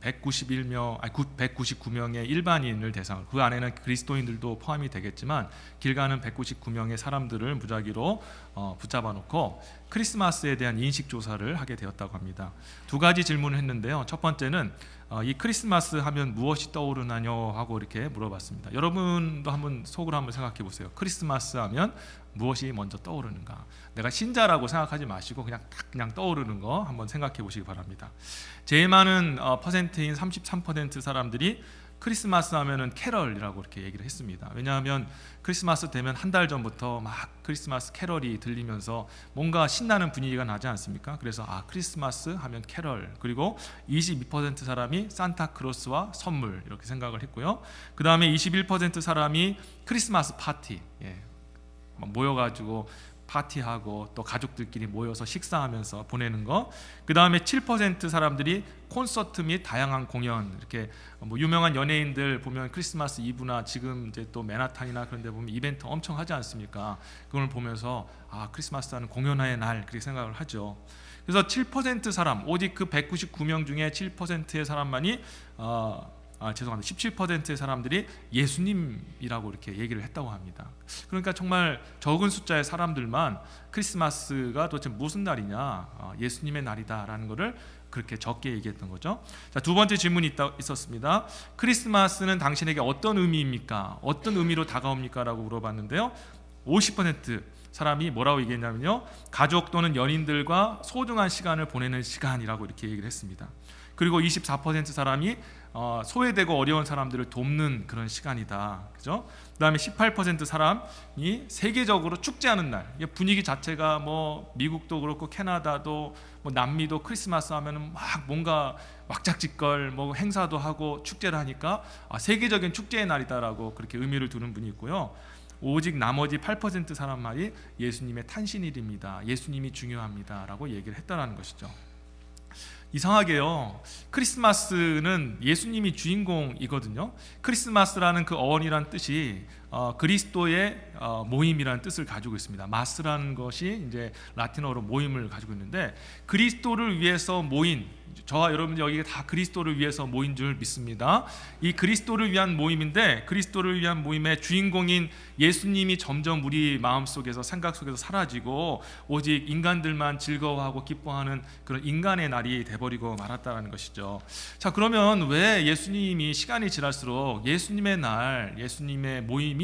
199명의 일반인을 대상으로, 그 안에는 그리스도인들도 포함이 되겠지만 길 가는 199명의 사람들을 무작위로 붙잡아 놓고 크리스마스에 대한 인식 조사를 하게 되었다고 합니다. 두 가지 질문을 했는데요. 첫 번째는 이 크리스마스 하면 무엇이 떠오르나요? 하고 이렇게 물어봤습니다. 여러분도 한번 속으로 한번 생각해 보세요. 크리스마스 하면 무엇이 먼저 떠오르는가? 내가 신자라고 생각하지 마시고 그냥 떠오르는 거 한번 생각해 보시기 바랍니다. 제일 많은 퍼센트인 33% 사람들이 크리스마스 하면은 캐럴이라고 이렇게 얘기를 했습니다. 왜냐하면 크리스마스 되면 한 달 전부터 막 크리스마스 캐럴이 들리면서 뭔가 신나는 분위기가 나지 않습니까? 그래서 크리스마스 하면 캐럴. 그리고 22% 사람이 산타크로스와 선물 이렇게 생각을 했고요. 그 다음에 21% 사람이 크리스마스 파티, 모여가지고 파티하고 또 가족들끼리 모여서 식사하면서 보내는 거. 그 다음에 7% 사람들이 콘서트 및 다양한 공연, 이렇게 유명한 연예인들 보면 크리스마스 이브나 지금 이제 또 맨하탄이나 그런 데 보면 이벤트 엄청 하지 않습니까? 그걸 보면서 크리스마스는 공연의 날 그렇게 생각을 하죠. 그래서 7% 사람, 오직 그 199명 중에 7%의 사람만이 17%의 사람들이 예수님이라고 이렇게 얘기를 했다고 합니다. 그러니까 정말 적은 숫자의 사람들만 크리스마스가 도대체 무슨 날이냐, 예수님의 날이다라는 것을 그렇게 적게 얘기했던 거죠. 자, 두 번째 질문이 있었습니다. 크리스마스는 당신에게 어떤 의미입니까? 어떤 의미로 다가옵니까? 라고 물어봤는데요. 50% 사람이 뭐라고 얘기했냐면요, 가족 또는 연인들과 소중한 시간을 보내는 시간이라고 이렇게 얘기를 했습니다. 그리고 24% 사람이 소외되고 어려운 사람들을 돕는 그런 시간이다. 그죠? 그다음에 18% 사람이 세계적으로 축제하는 날. 분위기 자체가 미국도 그렇고 캐나다도 남미도 크리스마스 하면은 막 뭔가 왁작지껄 행사도 하고 축제를 하니까 세계적인 축제의 날이다라고 그렇게 의미를 두는 분이 있고요. 오직 나머지 8% 사람만이 예수님의 탄신일입니다. 예수님이 중요합니다라고 얘기를 했다라는 것이죠. 이상하게요, 크리스마스는 예수님이 주인공이거든요. 크리스마스라는 그 어원이란 뜻이 그리스도의 모임이라는 뜻을 가지고 있습니다. 마스라는 것이 이제 라틴어로 모임을 가지고 있는데, 그리스도를 위해서 모인, 저와 여러분들 여기가 다 그리스도를 위해서 모인 줄 믿습니다. 이 그리스도를 위한 모임인데, 그리스도를 위한 모임의 주인공인 예수님이 점점 우리 마음속에서, 생각 속에서 사라지고 오직 인간들만 즐거워하고 기뻐하는 그런 인간의 날이 돼버리고 말았다는 것이죠. 자, 그러면 왜 예수님이 시간이 지날수록 예수님의 날, 예수님의 모임이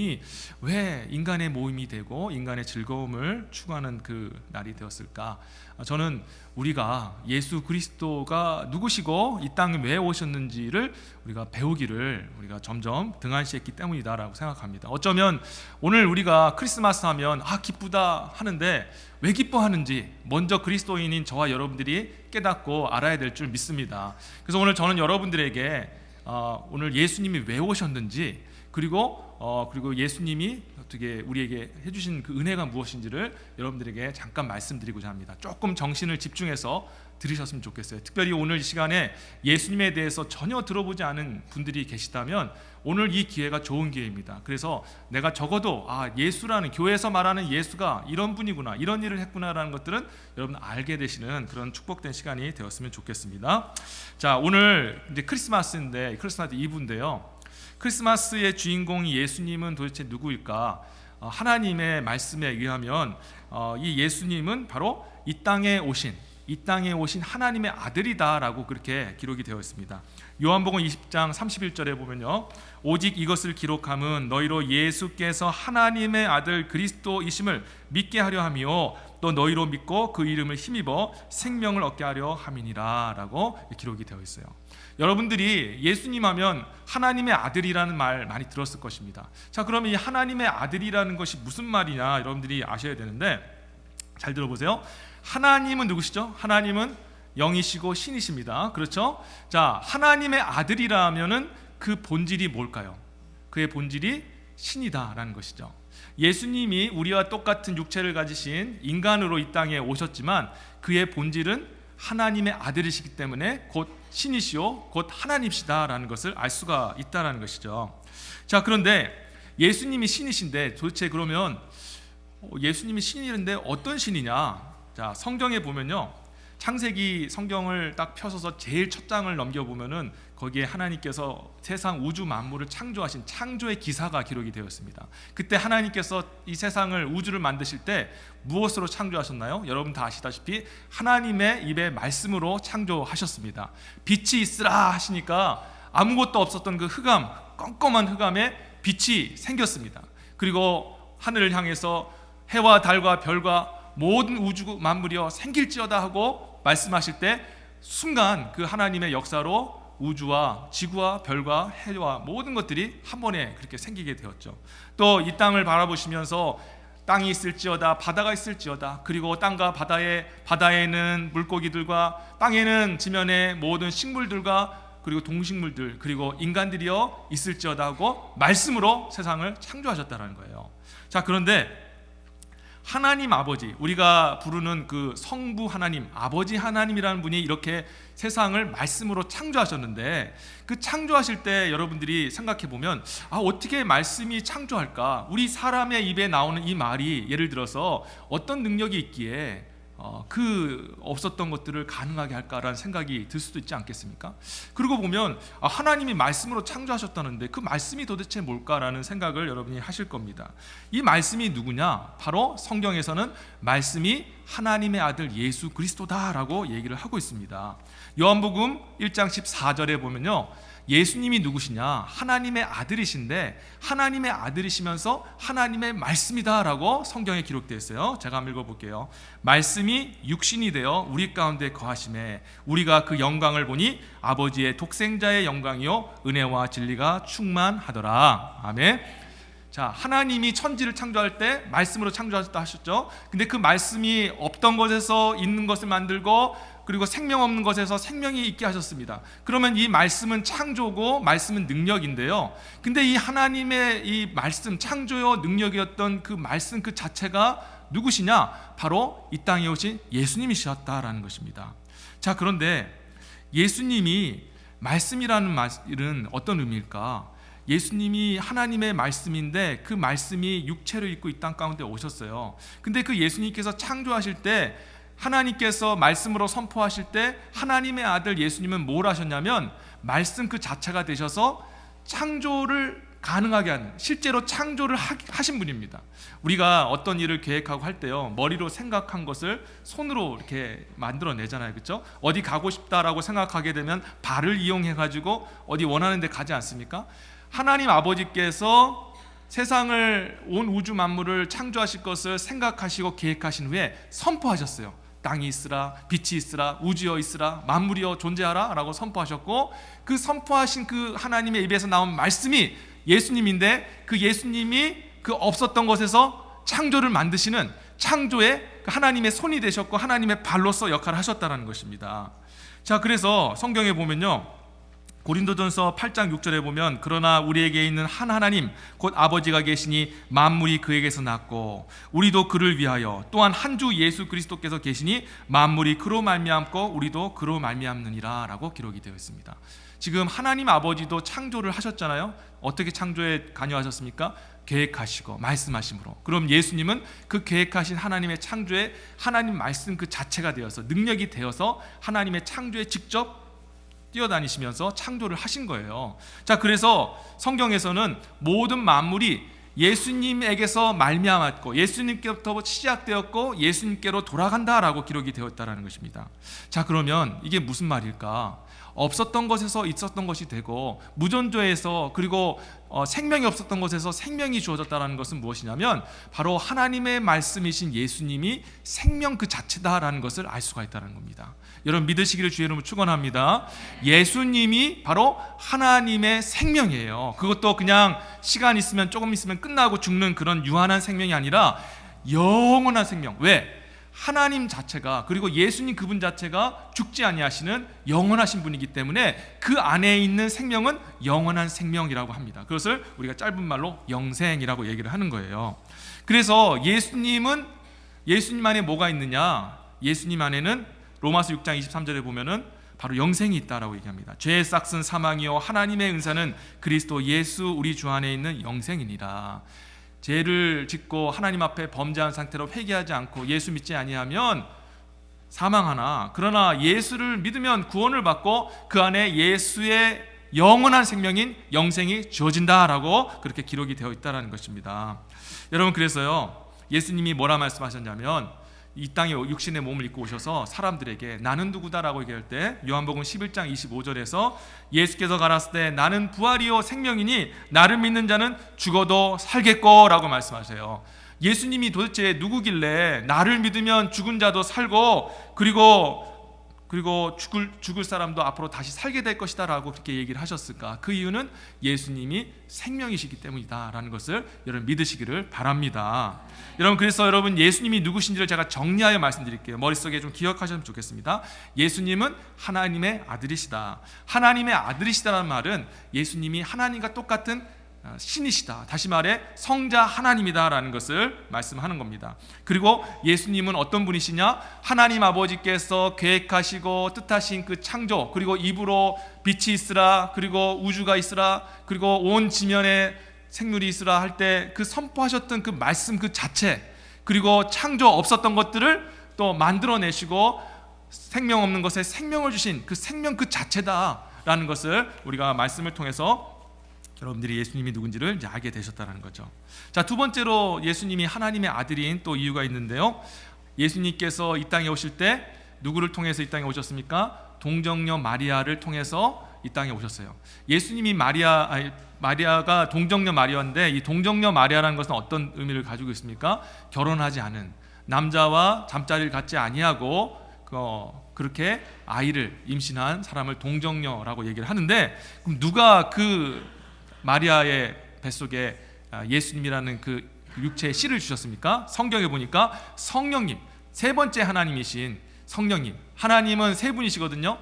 왜 인간의 모임이 되고 인간의 즐거움을 추구하는 그 날이 되었을까? 저는 우리가 예수 그리스도가 누구시고 이 땅에 왜 오셨는지를 우리가 배우기를 우리가 점점 등한시했기 때문이다라고 생각합니다. 어쩌면 오늘 우리가 크리스마스 하면 기쁘다 하는데 왜 기뻐하는지 먼저 그리스도인인 저와 여러분들이 깨닫고 알아야 될 줄 믿습니다. 그래서 오늘 저는 여러분들에게 오늘 예수님이 왜 오셨는지, 그리고 예수님이 어떻게 우리에게 해주신 그 은혜가 무엇인지를 여러분들에게 잠깐 말씀드리고자 합니다. 조금 정신을 집중해서 들으셨으면 좋겠어요. 특별히 오늘 이 시간에 예수님에 대해서 전혀 들어보지 않은 분들이 계시다면 오늘 이 기회가 좋은 기회입니다. 그래서 내가 적어도 예수라는, 교회에서 말하는 예수가 이런 분이구나, 이런 일을 했구나라는 것들은 여러분 알게 되시는 그런 축복된 시간이 되었으면 좋겠습니다. 자, 오늘 이제 크리스마스인데, 크리스마스 이브인데요, 크리스마스의 주인공이 예수님은 도대체 누구일까? 하나님의 말씀에 의하면 이 예수님은 바로 이 땅에 오신 하나님의 아들이다라고 그렇게 기록이 되어 있습니다. 요한복음 20장 31절에 보면요, 오직 이것을 기록함은 너희로 예수께서 하나님의 아들 그리스도이심을 믿게 하려 하며 또 너희로 믿고 그 이름을 힘입어 생명을 얻게 하려 함이니라 라고 기록이 되어 있어요. 여러분들이 예수님 하면 하나님의 아들이라는 말 많이 들었을 것입니다. 자, 그러면 이 하나님의 아들이라는 것이 무슨 말이냐 여러분들이 아셔야 되는데, 잘 들어보세요. 하나님은 누구시죠? 하나님은 영이시고 신이십니다. 그렇죠? 자, 하나님의 아들이라면은 그 본질이 뭘까요? 그의 본질이 신이다라는 것이죠. 예수님이 우리와 똑같은 육체를 가지신 인간으로 이 땅에 오셨지만 그의 본질은 하나님의 아들이시기 때문에 곧 신이시오 곧 하나님이시다라는 것을 알 수가 있다라는 것이죠. 자, 그런데 예수님이 신이신데 도대체 그러면 예수님이 신이는데 어떤 신이냐? 자, 성경에 보면요, 창세기 성경을 딱 펴서서 제일 첫 장을 넘겨보면은 거기에 하나님께서 세상 우주 만물을 창조하신 창조의 기사가 기록이 되어 있습니다. 그때 하나님께서 이 세상을 우주를 만드실 때 무엇으로 창조하셨나요? 여러분 다 아시다시피 하나님의 입의 말씀으로 창조하셨습니다. 빛이 있으라 하시니까 아무것도 없었던 그 흑암, 껌껌한 흑암에 빛이 생겼습니다. 그리고 하늘을 향해서 해와 달과 별과 모든 우주 만물이여 생길지어다 하고 말씀하실 때 순간 그 하나님의 역사로 우주와 지구와 별과 해와 모든 것들이 한 번에 그렇게 생기게 되었죠. 또 이 땅을 바라보시면서 땅이 있을지어다, 바다가 있을지어다, 그리고 땅과 바다에는 물고기들과 땅에는 지면의 모든 식물들과 그리고 동식물들, 그리고 인간들이여 있을지어다 하고 말씀으로 세상을 창조하셨다는 거예요. 자, 그런데 하나님 아버지, 우리가 부르는 그 성부 하나님, 아버지 하나님이라는 분이 이렇게 세상을 말씀으로 창조하셨는데, 그 창조하실 때 여러분들이 생각해 보면 어떻게 말씀이 창조할까? 우리 사람의 입에 나오는 이 말이 예를 들어서 어떤 능력이 있기에 그 없었던 것들을 가능하게 할까라는 생각이 들 수도 있지 않겠습니까? 그러고 보면 하나님이 말씀으로 창조하셨다는데 그 말씀이 도대체 뭘까라는 생각을 여러분이 하실 겁니다. 이 말씀이 누구냐? 바로 성경에서는 말씀이 하나님의 아들 예수 그리스도다라고 얘기를 하고 있습니다. 요한복음 1장 14절에 보면요, 예수님이 누구시냐? 하나님의 아들이신데 하나님의 아들이시면서 하나님의 말씀이다라고 성경에 기록되어 있어요. 제가 한번 읽어볼게요. 말씀이 육신이 되어 우리 가운데 거하심에 우리가 그 영광을 보니 아버지의 독생자의 영광이요 은혜와 진리가 충만하더라. 아멘. 자, 하나님이 천지를 창조할 때 말씀으로 창조하셨다 하셨죠. 근데 그 말씀이 없던 것에서 있는 것을 만들고 그리고 생명 없는 것에서 생명이 있게 하셨습니다. 그러면 이 말씀은 창조고 말씀은 능력인데요. 근데 이 하나님의 이 말씀, 창조요 능력이었던 그 말씀 그 자체가 누구시냐? 바로 이 땅에 오신 예수님이셨다라는 것입니다. 자, 그런데 예수님이 말씀이라는 말은 어떤 의미일까? 예수님이 하나님의 말씀인데 그 말씀이 육체를 입고 이 땅 가운데 오셨어요. 근데 그 예수님께서 창조하실 때 하나님께서 말씀으로 선포하실 때 하나님의 아들 예수님은 뭘 하셨냐면 말씀 그 자체가 되셔서 창조를 가능하게 하는, 실제로 창조를 하신 분입니다. 우리가 어떤 일을 계획하고 할 때요, 머리로 생각한 것을 손으로 이렇게 만들어내잖아요. 그렇죠? 어디 가고 싶다라고 생각하게 되면 발을 이용해가지고 어디 원하는 데 가지 않습니까? 하나님 아버지께서 세상을, 온 우주 만물을 창조하실 것을 생각하시고 계획하신 후에 선포하셨어요. 땅이 있으라, 빛이 있으라, 우주여 있으라, 만물이여 존재하라 라고 선포하셨고, 그 선포하신 그 하나님의 입에서 나온 말씀이 예수님인데, 그 예수님이 그 없었던 것에서 창조를 만드시는 창조의 하나님의 손이 되셨고 하나님의 발로서 역할을 하셨다는 것입니다. 자, 그래서 성경에 보면요, 고린도전서 8장 6절에 보면 그러나 우리에게 있는 한 하나님 곧 아버지가 계시니 만물이 그에게서 났고 우리도 그를 위하여 또한 한 주 예수 그리스도께서 계시니 만물이 그로 말미암고 우리도 그로 말미암느니라 라고 기록이 되어 있습니다. 지금 하나님 아버지도 창조를 하셨잖아요. 어떻게 창조에 관여하셨습니까? 계획하시고 말씀하심으로. 그럼 예수님은 그 계획하신 하나님의 창조에 하나님 말씀 그 자체가 되어서, 능력이 되어서 하나님의 창조에 직접 뛰어다니시면서 창조를 하신 거예요. 자, 그래서 성경에서는 모든 만물이 예수님에게서 말미암았고 예수님께부터 시작되었고 예수님께로 돌아간다라고 기록이 되었다라는 것입니다. 자, 그러면 이게 무슨 말일까? 없었던 것에서 있었던 것이 되고 무존재에서, 그리고 생명이 없었던 것에서 생명이 주어졌다는 것은 무엇이냐면 바로 하나님의 말씀이신 예수님이 생명 그 자체다라는 것을 알 수가 있다는 겁니다. 여러분 믿으시기를 주의 이름으로 축원합니다. 예수님이 바로 하나님의 생명이에요. 그것도 그냥 시간 있으면 조금 있으면 끝나고 죽는 그런 유한한 생명이 아니라 영원한 생명. 왜? 하나님 자체가, 그리고 예수님 그분 자체가 죽지 아니하시는 영원하신 분이기 때문에 그 안에 있는 생명은 영원한 생명이라고 합니다. 그것을 우리가 짧은 말로 영생이라고 얘기를 하는 거예요. 그래서 예수님 안에 뭐가 있느냐? 예수님 안에는 로마서 6장 23절에 보면은 바로 영생이 있다라고 얘기합니다. 죄의 싹은 사망이요 하나님의 은사는 그리스도 예수 우리 주 안에 있는 영생이니라. 죄를 짓고 하나님 앞에 범죄한 상태로 회개하지 않고 예수 믿지 아니하면 사망하나 그러나 예수를 믿으면 구원을 받고 그 안에 예수의 영원한 생명인 영생이 주어진다라고 그렇게 기록이 되어 있다는 것입니다. 여러분, 그래서요 예수님이 뭐라 말씀하셨냐면 이 땅에 육신의 몸을 입고 오셔서 사람들에게 나는 누구다라고 얘기할 때 요한복음 11장 25절에서 예수께서 가라사대 때 나는 부활이요 생명이니 나를 믿는 자는 죽어도 살겠고 라고 말씀하세요. 예수님이 도대체 누구길래 나를 믿으면 죽은 자도 살고 그리고 죽을 사람도 앞으로 다시 살게 될 것이다 라고 그렇게 얘기를 하셨을까? 그 이유는 예수님이 생명이시기 때문이다 라는 것을 여러분 믿으시기를 바랍니다. 여러분, 그래서 여러분 예수님이 누구신지를 제가 정리하여 말씀드릴게요. 머릿속에 좀 기억하시면 좋겠습니다. 예수님은 하나님의 아들이시다. 하나님의 아들이시다는 말은 예수님이 하나님과 똑같은 신이시다, 다시 말해 성자 하나님이다라는 것을 말씀하는 겁니다. 그리고 예수님은 어떤 분이시냐? 하나님 아버지께서 계획하시고 뜻하신 그 창조, 그리고 입으로 빛이 있으라, 그리고 우주가 있으라, 그리고 온 지면에 생물이 있으라 할 때 그 선포하셨던 그 말씀 그 자체, 그리고 창조 없었던 것들을 또 만들어내시고 생명 없는 것에 생명을 주신 그 생명 그 자체다라는 것을 우리가 말씀을 통해서 여러분들이 예수님이 누군지를 이제 알게 되셨다는 거죠. 자, 두 번째로 예수님이 하나님의 아들인 또 이유가 있는데요. 예수님께서 이 땅에 오실 때 누구를 통해서 이 땅에 오셨습니까? 동정녀 마리아를 통해서 이 땅에 오셨어요. 예수님이 마리아가 동정녀 마리아인데 이 동정녀 마리아라는 것은 어떤 의미를 가지고 있습니까? 결혼하지 않은 남자와 잠자리를 갖지 아니하고 그렇게 아이를 임신한 사람을 동정녀라고 얘기를 하는데, 그럼 누가 그 마리아의 뱃속에 예수님이라는 그 육체의 씨를 주셨습니까? 성경에 보니까 성령님, 세 번째 하나님이신 성령님. 하나님은 세 분이시거든요.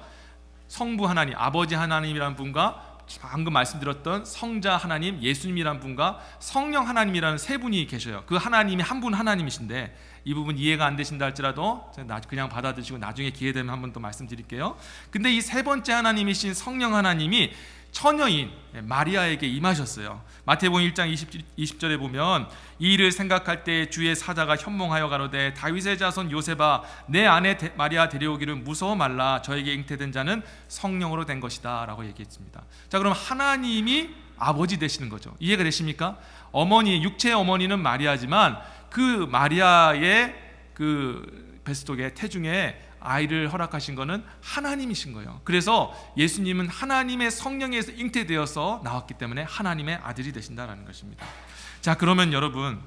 성부 하나님, 아버지 하나님이라는 분과 방금 말씀드렸던 성자 하나님, 예수님이라는 분과 성령 하나님이라는 세 분이 계셔요. 그 하나님이 한 분 하나님이신데 이 부분 이해가 안 되신다 할지라도 그냥 받아들이시고 나중에 기회 되면 한번 또 말씀드릴게요. 근데 이 세 번째 하나님이신 성령 하나님이 처녀인 마리아에게 임하셨어요. 마태복음 1장 20절에 보면 이 일을 생각할 때 주의 사자가 현몽하여 가로되 다윗의 자손 요셉아 내 아내 마리아 데려오기를 무서워 말라 저에게 잉태된 자는 성령으로 된 것이다 라고 얘기했습니다. 자, 그럼 하나님이 아버지 되시는 거죠. 이해가 되십니까? 어머니, 육체의 어머니는 마리아지만 그 마리아의 그 뱃속에 태중에 아이를 허락하신 것은 하나님이신 거예요. 그래서 예수님은 하나님의 성령에서 잉태되어서 나왔기 때문에 하나님의 아들이 되신다는 것입니다. 자, 그러면 여러분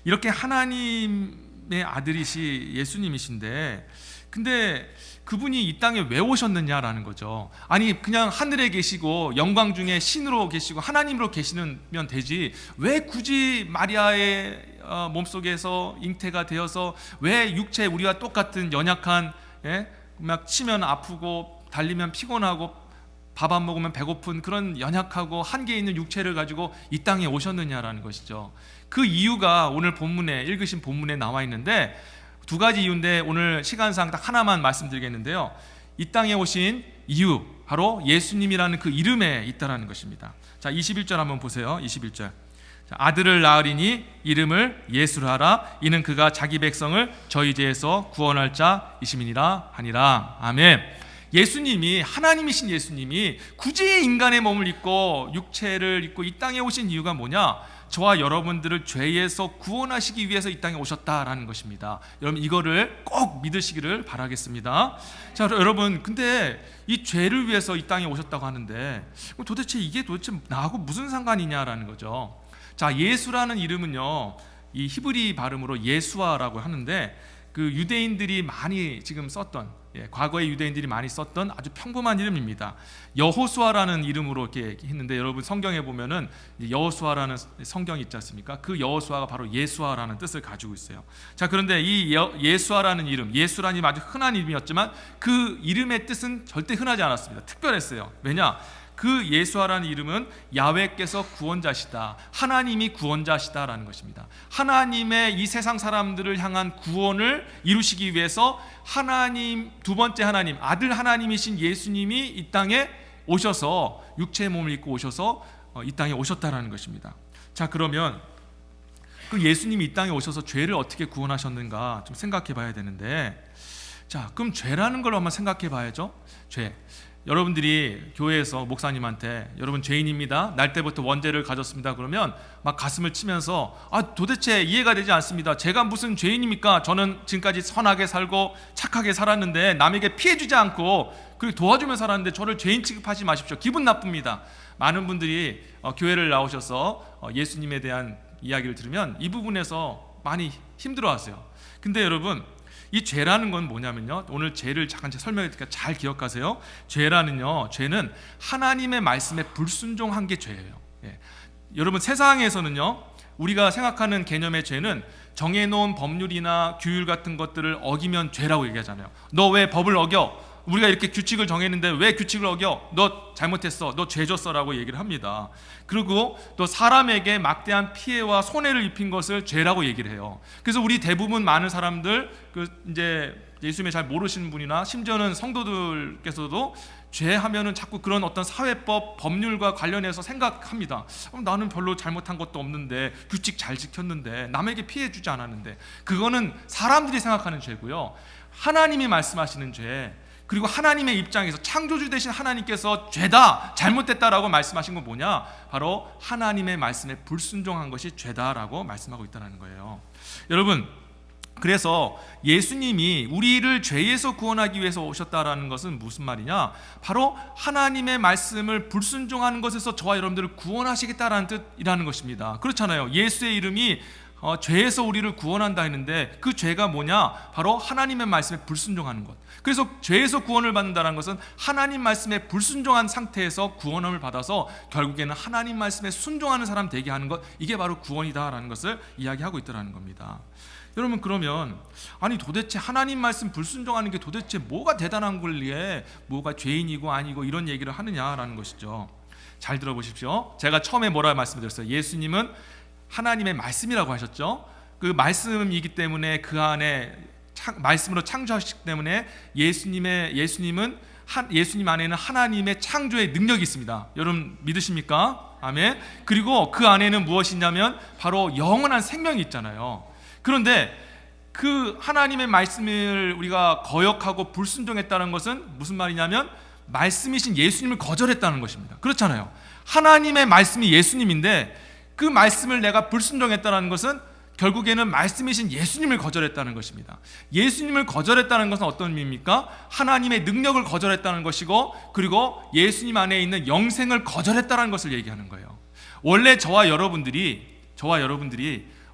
이렇게 하나님의 아들이시 예수님이신데 근데 그분이 이 땅에 왜 오셨느냐라는 거죠. 아니 그냥 하늘에 계시고 영광 중에 신으로 계시고 하나님으로 계시면 되지 왜 굳이 마리아의 몸속에서 잉태가 되어서 왜 육체 우리와 똑같은 연약한 막 치면 아프고 달리면 피곤하고 밥 안 먹으면 배고픈 그런 연약하고 한계 있는 육체를 가지고 이 땅에 오셨느냐라는 것이죠. 그 이유가 오늘 본문에 읽으신 본문에 나와 있는데 두 가지 이유인데 오늘 시간상 딱 하나만 말씀드리겠는데요. 이 땅에 오신 이유 바로 예수님이라는 그 이름에 있다라는 것입니다. 자, 21절 한번 보세요. 21절. 아들을 낳으리니 이름을 예수라 하라. 이는 그가 자기 백성을 저희 죄에서 구원할 자이심이니라 하니라. 아멘. 예수님이 하나님이신 예수님이 굳이 인간의 몸을 입고 육체를 입고 이 땅에 오신 이유가 뭐냐? 저와 여러분들을 죄에서 구원하시기 위해서 이 땅에 오셨다라는 것입니다. 여러분 이거를 꼭 믿으시기를 바라겠습니다. 자, 여러분 근데 이 죄를 위해서 이 땅에 오셨다고 하는데 도대체 이게 나하고 무슨 상관이냐라는 거죠. 자, 예수라는 이름은요 이 히브리 발음으로 예수아라고 하는데 그 유대인들이 많이 지금 썼던 과거에 유대인들이 많이 썼던 아주 평범한 이름입니다. 여호수아라는 이름으로 이렇게 했는데 여러분 성경에 보면은 여호수아라는 성경이 있지 않습니까? 그 여호수아가 바로 예수아라는 뜻을 가지고 있어요. 자, 그런데 이 예수아라는 이름, 예수라는 이름 아주 흔한 이름이었지만 그 이름의 뜻은 절대 흔하지 않았습니다. 특별했어요. 왜냐? 그 예수아라는 이름은 야훼께서 구원자시다, 하나님이 구원자시다라는 것입니다. 하나님의 이 세상 사람들을 향한 구원을 이루시기 위해서 하나님, 두 번째 하나님, 아들 하나님이신 예수님이 이 땅에 오셔서 육체의 몸을 입고 오셔서 이 땅에 오셨다라는 것입니다. 자, 그러면 그 예수님이 이 땅에 오셔서 죄를 어떻게 구원하셨는가 좀 생각해 봐야 되는데 자, 그럼 죄라는 걸 한번 생각해 봐야죠. 죄. 여러분들이 교회에서 목사님한테 여러분 죄인입니다, 날 때부터 원죄를 가졌습니다 그러면 막 가슴을 치면서 도대체 이해가 되지 않습니다. 제가 무슨 죄인입니까? 저는 지금까지 선하게 살고 착하게 살았는데 남에게 피해 주지 않고 그리고 도와주며 살았는데 저를 죄인 취급하지 마십시오. 기분 나쁩니다. 많은 분들이 교회를 나오셔서 예수님에 대한 이야기를 들으면 이 부분에서 많이 힘들어하세요. 근데 여러분, 이 죄라는 건 뭐냐면요, 오늘 죄를 잠깐 설명해 드릴게요. 잘 기억하세요. 죄는 하나님의 말씀에 불순종한 게 죄예요. 여러분, 세상에서는요, 우리가 생각하는 개념의 죄는 정해놓은 법률이나 규율 같은 것들을 어기면 죄라고 얘기하잖아요. 너 왜 법을 어겨? 우리가 이렇게 규칙을 정했는데 왜 규칙을 어겨? 너 잘못했어, 너 죄 졌어라고 얘기를 합니다. 그리고 또 사람에게 막대한 피해와 손해를 입힌 것을 죄라고 얘기를 해요. 그래서 우리 대부분 많은 사람들, 이제 예수님을 잘 모르시는 분이나 심지어는 성도들께서도 죄하면은 자꾸 그런 어떤 사회법 법률과 관련해서 생각합니다. 나는 별로 잘못한 것도 없는데, 규칙 잘 지켰는데, 남에게 피해 주지 않았는데. 그거는 사람들이 생각하는 죄고요. 하나님이 말씀하시는 죄, 그리고 하나님의 입장에서 창조주 되신 하나님께서 죄다, 잘못됐다라고 말씀하신 건 뭐냐? 바로 하나님의 말씀에 불순종한 것이 죄다라고 말씀하고 있다는 거예요. 여러분, 그래서 예수님이 우리를 죄에서 구원하기 위해서 오셨다라는 것은 무슨 말이냐? 바로 하나님의 말씀을 불순종하는 것에서 저와 여러분들을 구원하시겠다라는 뜻이라는 것입니다. 그렇잖아요. 예수의 이름이 죄에서 우리를 구원한다 했는데 그 죄가 뭐냐? 바로 하나님의 말씀에 불순종하는 것. 그래서 죄에서 구원을 받는다는 것은 하나님 말씀에 불순종한 상태에서 구원함을 받아서 결국에는 하나님 말씀에 순종하는 사람 되게 하는 것, 이게 바로 구원이다라는 것을 이야기하고 있다는 겁니다. 여러분, 그러면 도대체 하나님 말씀 불순종하는 게 도대체 뭐가 대단한 권리에 뭐가 죄인이고 아니고 이런 얘기를 하느냐라는 것이죠. 잘 들어보십시오. 제가 처음에 뭐라 말씀드렸어요? 예수님은 하나님의 말씀이라고 하셨죠. 그 말씀이기 때문에 그 안에 말씀으로 창조하시기 때문에 예수님 안에는 하나님의 창조의 능력이 있습니다. 여러분 믿으십니까? 아멘. 그리고 그 안에는 무엇이 있냐면 바로 영원한 생명이 있잖아요. 그런데 그 하나님의 말씀을 우리가 거역하고 불순종했다는 것은 무슨 말이냐면 말씀이신 예수님을 거절했다는 것입니다. 그렇잖아요. 하나님의 말씀이 예수님인데 그 말씀을 내가 불순종했다는 것은 결국에는 말씀이신 예수님을 거절했다는 것입니다. 예수님을 거절했다는 것은 어떤 의미입니까? 하나님의 능력을 거절했다는 것이고, 그리고 예수님 안에 있는 영생을 거절했다는 것을 얘기하는 거예요. 원래 저와 여러분들이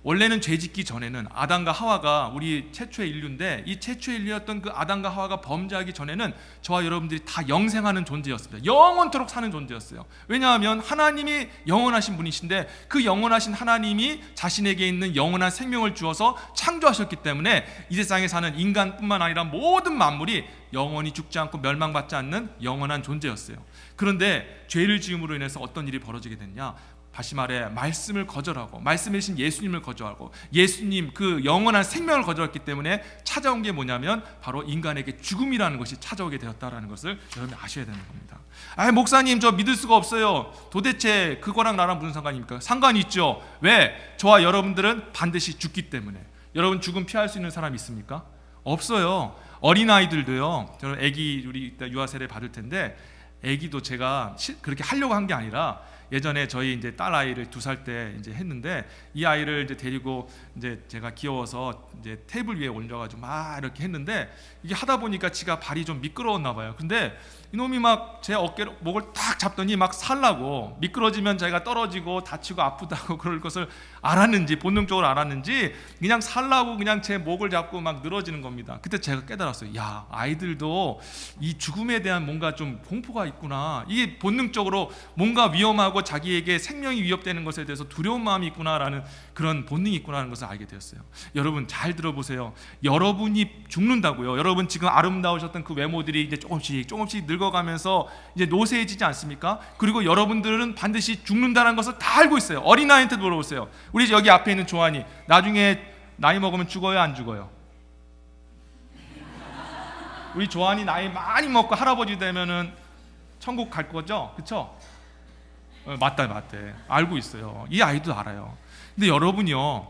원래는 죄 짓기 전에는 아담과 하와가 우리 최초의 인류인데, 이 최초의 인류였던 그 아담과 하와가 범죄하기 전에는 저와 여러분들이 다 영생하는 존재였습니다. 영원토록 사는 존재였어요. 왜냐하면 하나님이 영원하신 분이신데 그 영원하신 하나님이 자신에게 있는 영원한 생명을 주어서 창조하셨기 때문에 이 세상에 사는 인간뿐만 아니라 모든 만물이 영원히 죽지 않고 멸망받지 않는 영원한 존재였어요. 그런데 죄를 지음으로 인해서 어떤 일이 벌어지게 됐냐? 다시 말해 말씀을 거절하고 말씀이신 예수님을 거절하고 예수님 그 영원한 생명을 거절했기 때문에 찾아온 게 뭐냐면 바로 인간에게 죽음이라는 것이 찾아오게 되었다라는 것을 여러분이 아셔야 되는 겁니다. 목사님 저 믿을 수가 없어요. 도대체 그거랑 나랑 무슨 상관입니까? 상관이 있죠. 왜? 저와 여러분들은 반드시 죽기 때문에. 여러분 죽음 피할 수 있는 사람 있습니까? 없어요. 어린아이들도요. 저는 아기 우리 이따 유아 세례 받을 텐데 아기도 제가 그렇게 하려고 한 게 아니라 예전에 저희 이제 딸 아이를 2살 때 이제 했는데 이 아이를 이제 데리고 이제 제가 귀여워서 이제 테이블 위에 올려가지고 막 이렇게 했는데 이게 하다 보니까 지가 발이 좀 미끄러웠나 봐요. 근데 이놈이 막 제 어깨로 목을 딱 잡더니 막 살라고, 미끄러지면 자기가 떨어지고 다치고 아프다고 그럴 것을 알았는지 본능적으로 알았는지 그냥 살라고 그냥 제 목을 잡고 막 늘어지는 겁니다. 그때 제가 깨달았어요. 야, 아이들도 이 죽음에 대한 뭔가 좀 공포가 있구나. 이게 본능적으로 뭔가 위험하고 자기에게 생명이 위협되는 것에 대해서 두려운 마음이 있구나라는 그런 본능이 있구나라는 것을 알게 되었어요. 여러분 잘 들어보세요. 여러분이 죽는다고요. 여러분 지금 아름다우셨던 그 외모들이 이제 조금씩 늙어가면서 이제 노쇠해지지 않습니까? 그리고 여러분들은 반드시 죽는다는 것을 다 알고 있어요. 어린아이한테 물어보세요. 우리 여기 앞에 있는 조한이 나중에 나이 먹으면 죽어요, 안 죽어요? 우리 조한이 나이 많이 먹고 할아버지 되면은 천국 갈 거죠? 그렇죠? 맞대. 알고 있어요. 이 아이도 알아요. 근데 여러분이요,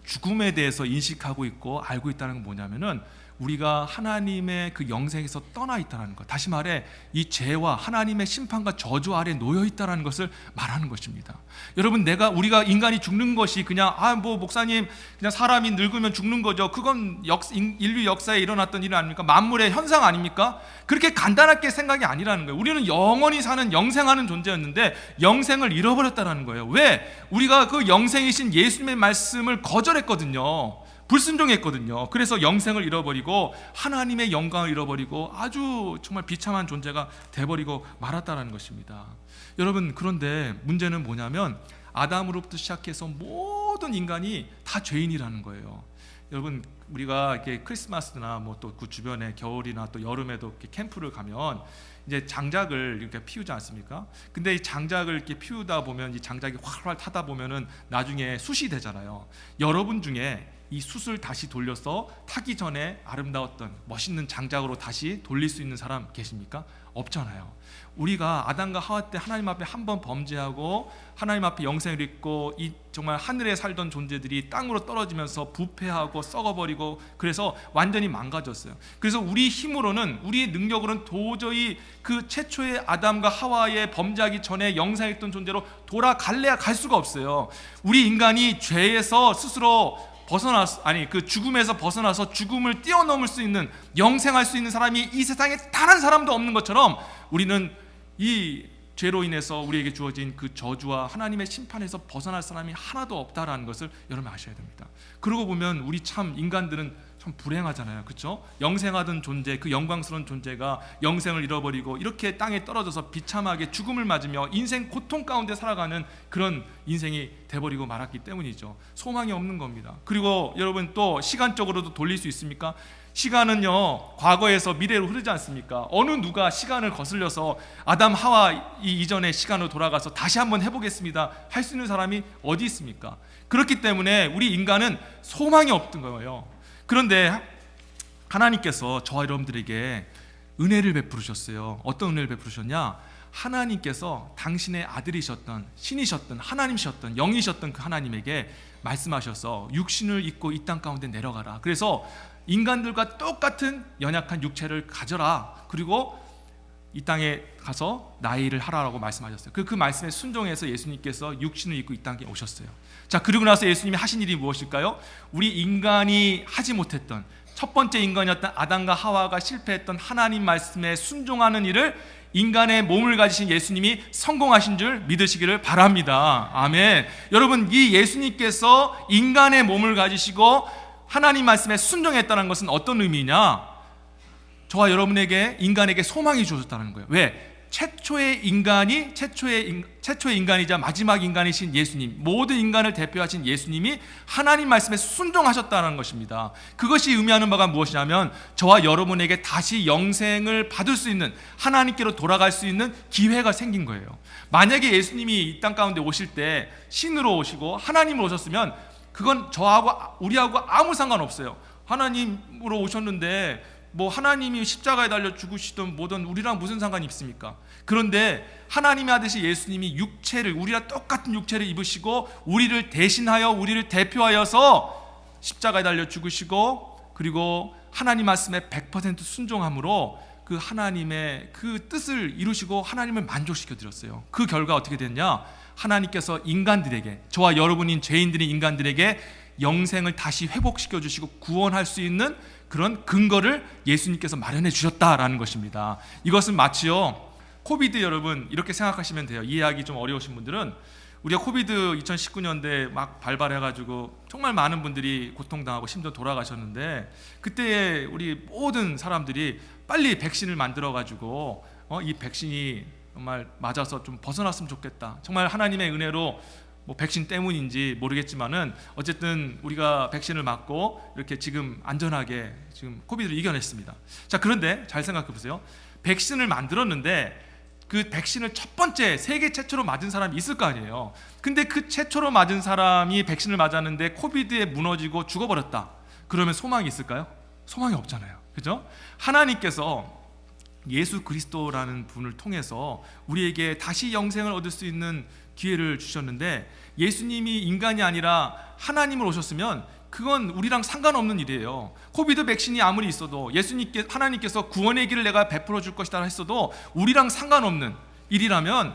죽음에 대해서 인식하고 있고 알고 있다는 건 뭐냐면은 우리가 하나님의 그 영생에서 떠나 있다는 것, 다시 말해 이 죄와 하나님의 심판과 저주 아래 놓여 있다는 것을 말하는 것입니다. 여러분, 우리가 인간이 죽는 것이 그냥 뭐 목사님 그냥 사람이 늙으면 죽는 거죠. 그건 인류 역사에 일어났던 일 아닙니까? 만물의 현상 아닙니까? 그렇게 간단하게 생각이 아니라는 거예요. 우리는 영원히 사는 영생하는 존재였는데 영생을 잃어버렸다는 거예요. 왜? 우리가 그 영생이신 예수님의 말씀을 거절했거든요. 불순종했거든요. 그래서 영생을 잃어버리고 하나님의 영광을 잃어버리고 아주 정말 비참한 존재가 돼버리고 말았다는 것입니다. 여러분, 그런데 문제는 뭐냐면 아담으로부터 시작해서 모든 인간이 다 죄인이라는 거예요. 여러분, 우리가 이렇게 크리스마스나 뭐 또 그 주변에 겨울이나 또 여름에도 이렇게 캠프를 가면 이제 장작을 이렇게 피우지 않습니까? 근데 이 장작을 이렇게 피우다 보면 이 장작이 활활 타다 보면은 나중에 숯이 되잖아요. 여러분 중에 이 숯을 다시 돌려서 타기 전에 아름다웠던 멋있는 장작으로 다시 돌릴 수 있는 사람 계십니까? 없잖아요. 우리가 아담과 하와 때 하나님 앞에 한 번 범죄하고 하나님 앞에 영생을 잃고 이 정말 하늘에 살던 존재들이 땅으로 떨어지면서 부패하고 썩어버리고 그래서 완전히 망가졌어요. 그래서 우리 힘으로는, 우리의 능력으로는 도저히 그 최초의 아담과 하와의 범죄하기 전에 영생했던 존재로 돌아갈래야 갈 수가 없어요. 우리 인간이 죄에서 스스로 그 죽음에서 벗어나서 죽음을 뛰어넘을 수 있는, 영생할 수 있는 사람이 이 세상에 단 한 사람도 없는 것처럼 우리는 이 죄로 인해서 우리에게 주어진 그 저주와 하나님의 심판에서 벗어날 사람이 하나도 없다라는 것을 여러분 아셔야 됩니다. 그러고 보면 우리 참 인간들은 참 불행하잖아요. 그렇죠? 영생하던 존재, 그 영광스러운 존재가 영생을 잃어버리고 이렇게 땅에 떨어져서 비참하게 죽음을 맞으며 인생 고통 가운데 살아가는 그런 인생이 돼버리고 말았기 때문이죠. 소망이 없는 겁니다. 그리고 여러분, 또 시간적으로도 돌릴 수 있습니까? 시간은요, 과거에서 미래로 흐르지 않습니까? 어느 누가 시간을 거슬려서 아담 하와 이전의 시간으로 돌아가서 다시 한번 해보겠습니다 할 수 있는 사람이 어디 있습니까? 그렇기 때문에 우리 인간은 소망이 없던 거예요. 그런데 하나님께서 저와 여러분들에게 은혜를 베푸셨어요. 어떤 은혜를 베푸셨냐? 하나님께서 당신의 아들이셨던, 신이셨던, 하나님이셨던, 영이셨던 그 하나님에게 말씀하셔서 육신을 입고 이 땅 가운데 내려가라. 그래서 인간들과 똑같은 연약한 육체를 가져라. 그리고 이 땅에 가서 나의 일을 하라라고 말씀하셨어요. 그 말씀에 순종해서 예수님께서 육신을 입고 이 땅에 오셨어요. 자, 그리고 나서 예수님이 하신 일이 무엇일까요? 우리 인간이 하지 못했던, 첫 번째 인간이었던 아담과 하와가 실패했던 하나님 말씀에 순종하는 일을 인간의 몸을 가지신 예수님이 성공하신 줄 믿으시기를 바랍니다. 아멘. 여러분, 이 예수님께서 인간의 몸을 가지시고 하나님 말씀에 순종했다는 것은 어떤 의미냐? 저와 여러분에게, 인간에게 소망이 주어졌다는 거예요. 왜? 최초의 인간이자 마지막 인간이신 예수님, 모든 인간을 대표하신 예수님이 하나님 말씀에 순종하셨다는 것입니다. 그것이 의미하는 바가 무엇이냐면 저와 여러분에게 다시 영생을 받을 수 있는, 하나님께로 돌아갈 수 있는 기회가 생긴 거예요. 만약에 예수님이 이 땅 가운데 오실 때 신으로 오시고 하나님으로 오셨으면 그건 우리하고 아무 상관없어요. 하나님으로 오셨는데 뭐 하나님이 십자가에 달려 죽으시던 뭐든 우리랑 무슨 상관이 있습니까? 그런데 하나님의 아들이신 예수님이 우리와 똑같은 육체를 입으시고 우리를 대신하여, 우리를 대표하여서 십자가에 달려 죽으시고, 그리고 하나님 말씀에 100% 순종함으로 그 하나님의 그 뜻을 이루시고 하나님을 만족시켜 드렸어요. 그 결과 어떻게 됐냐? 하나님께서 인간들에게, 저와 여러분인 죄인들인 인간들에게 영생을 다시 회복시켜 주시고 구원할 수 있는 그런 근거를 예수님께서 마련해 주셨다라는 것입니다. 이것은 마치요, 코비드, 여러분 이렇게 생각하시면 돼요. 이해하기 좀 어려우신 분들은, 우리가 코비드 2019년대 막 발발해가지고 정말 많은 분들이 고통당하고 심지어 돌아가셨는데, 그때 우리 모든 사람들이 빨리 백신을 만들어가지고 이 백신이 정말 맞아서 좀 벗어났으면 좋겠다. 정말 하나님의 은혜로 뭐 백신 때문인지 모르겠지만은 어쨌든 우리가 백신을 맞고 이렇게 지금 안전하게 지금 코비드를 이겨냈습니다. 자, 그런데 잘 생각해 보세요. 백신을 만들었는데 그 백신을 첫 번째 세계 최초로 맞은 사람이 있을 거 아니에요. 근데 그 최초로 맞은 사람이 백신을 맞았는데 코비드에 무너지고 죽어버렸다. 그러면 소망이 있을까요? 소망이 없잖아요. 그죠? 하나님께서 예수 그리스도라는 분을 통해서 우리에게 다시 영생을 얻을 수 있는 기회를 주셨는데 예수님이 인간이 아니라 하나님을 오셨으면 그건 우리랑 상관없는 일이에요. 코비드 백신이 아무리 있어도 하나님께서 구원의 길을 내가 베풀어 줄 것이다 했어도 우리랑 상관없는 일이라면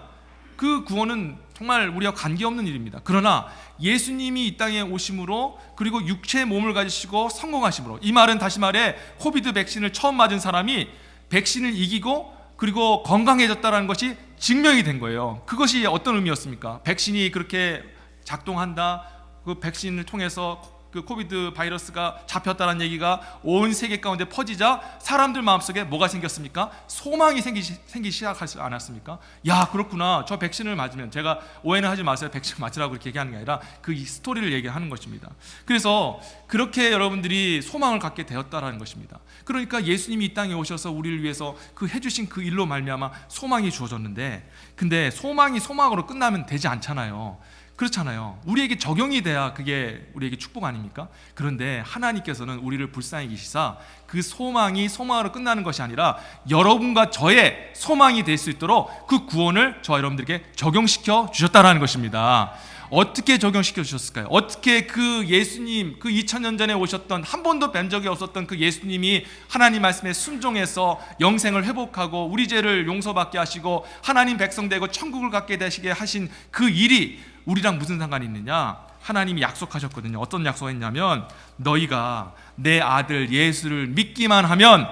그 구원은 정말 우리와 관계없는 일입니다. 그러나 예수님이 이 땅에 오심으로 그리고 육체의 몸을 가지시고 성공하심으로, 이 말은 다시 말해 코비드 백신을 처음 맞은 사람이 백신을 이기고 그리고 건강해졌다는 것이 증명이 된 거예요. 그것이 어떤 의미였습니까? 백신이 그렇게 작동한다, 그 백신을 통해서 그 코비드 바이러스가 잡혔다는 얘기가 온 세계 가운데 퍼지자 사람들 마음속에 뭐가 생겼습니까? 소망이 생기기 시작하지 않았습니까? 야, 그렇구나. 저 백신을 맞으면, 제가 오해는 하지 마세요. 백신 맞으라고 이렇게 얘기하는 게 아니라 그 스토리를 얘기하는 것입니다. 그래서 그렇게 여러분들이 소망을 갖게 되었다라는 것입니다. 그러니까 예수님이 이 땅에 오셔서 우리를 위해서 그 해주신 그 일로 말미암아 소망이 주어졌는데, 근데 소망이 소망으로 끝나면 되지 않잖아요. 그렇잖아요. 우리에게 적용이 돼야 그게 우리에게 축복 아닙니까? 그런데 하나님께서는 우리를 불쌍히 계시사 그 소망이 소망으로 끝나는 것이 아니라 여러분과 저의 소망이 될 수 있도록 그 구원을 저와 여러분들에게 적용시켜 주셨다는 것입니다. 어떻게 적용시켜 주셨을까요? 어떻게 그 예수님, 그 2000년 전에 오셨던, 한 번도 뵌 적이 없었던 그 예수님이 하나님 말씀에 순종해서 영생을 회복하고 우리 죄를 용서받게 하시고 하나님 백성 되고 천국을 갖게 되시게 하신 그 일이 우리랑 무슨 상관이 있느냐? 하나님이 약속하셨거든요. 어떤 약속을 했냐면, 너희가 내 아들 예수를 믿기만 하면,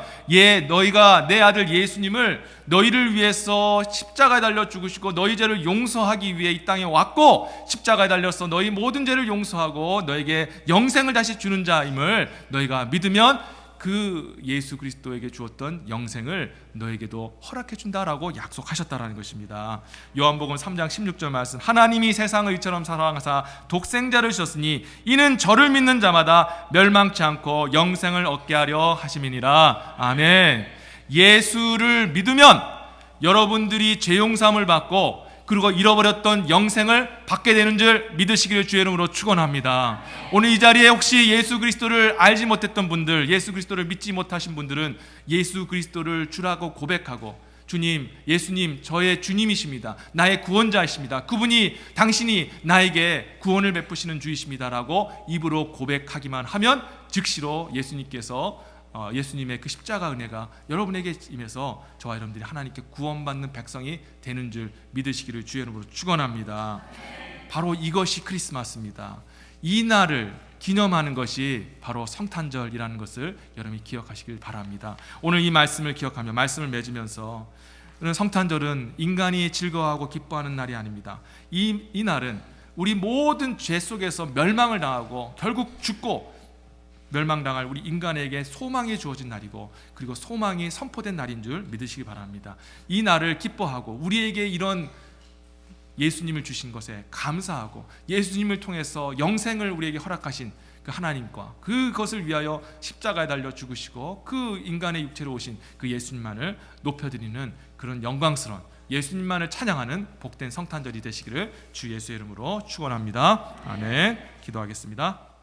너희가 내 아들 예수님을 너희를 위해서 십자가에 달려 죽으시고 너희 죄를 용서하기 위해 이 땅에 왔고, 십자가에 달려서 너희 모든 죄를 용서하고 너에게 영생을 다시 주는 자임을 너희가 믿으면 그 예수 그리스도에게 주었던 영생을 너에게도 허락해 준다라고 약속하셨다라는 것입니다. 요한복음 3장 16절 말씀, 하나님이 세상을 이처럼 사랑하사 독생자를 주셨으니 이는 저를 믿는 자마다 멸망치 않고 영생을 얻게 하려 하심이니라. 아멘. 예수를 믿으면 여러분들이 죄 용서함을 받고 그리고 잃어버렸던 영생을 받게 되는 줄 믿으시기를 주의 이름으로 축원합니다. 오늘 이 자리에 혹시 예수 그리스도를 알지 못했던 분들, 예수 그리스도를 믿지 못하신 분들은 예수 그리스도를 주라고 고백하고, 주님, 예수님 저의 주님이십니다. 나의 구원자이십니다. 그분이, 당신이 나에게 구원을 베푸시는 주이십니다라고 입으로 고백하기만 하면 즉시로 예수님의 그 십자가 은혜가 여러분에게 임해서 저와 여러분들이 하나님께 구원받는 백성이 되는 줄 믿으시기를 주의 이름으로 축원합니다. 바로 이것이 크리스마스입니다. 이 날을 기념하는 것이 바로 성탄절이라는 것을 여러분이 기억하시길 바랍니다. 오늘 이 말씀을 기억하며 말씀을 맺으면서, 성탄절은 인간이 즐거워하고 기뻐하는 날이 아닙니다. 이 날은 우리 모든 죄 속에서 멸망을 당하고 결국 죽고 멸망당할 우리 인간에게 소망이 주어진 날이고, 그리고 소망이 선포된 날인 줄 믿으시기 바랍니다. 이 날을 기뻐하고 우리에게 이런 예수님을 주신 것에 감사하고 예수님을 통해서 영생을 우리에게 허락하신 그 하나님과 그것을 위하여 십자가에 달려 죽으시고 그 인간의 육체로 오신 그 예수님만을 높여드리는 그런 영광스러운, 예수님만을 찬양하는 복된 성탄절이 되시기를 주 예수의 이름으로 축원합니다. 아멘. 기도하겠습니다.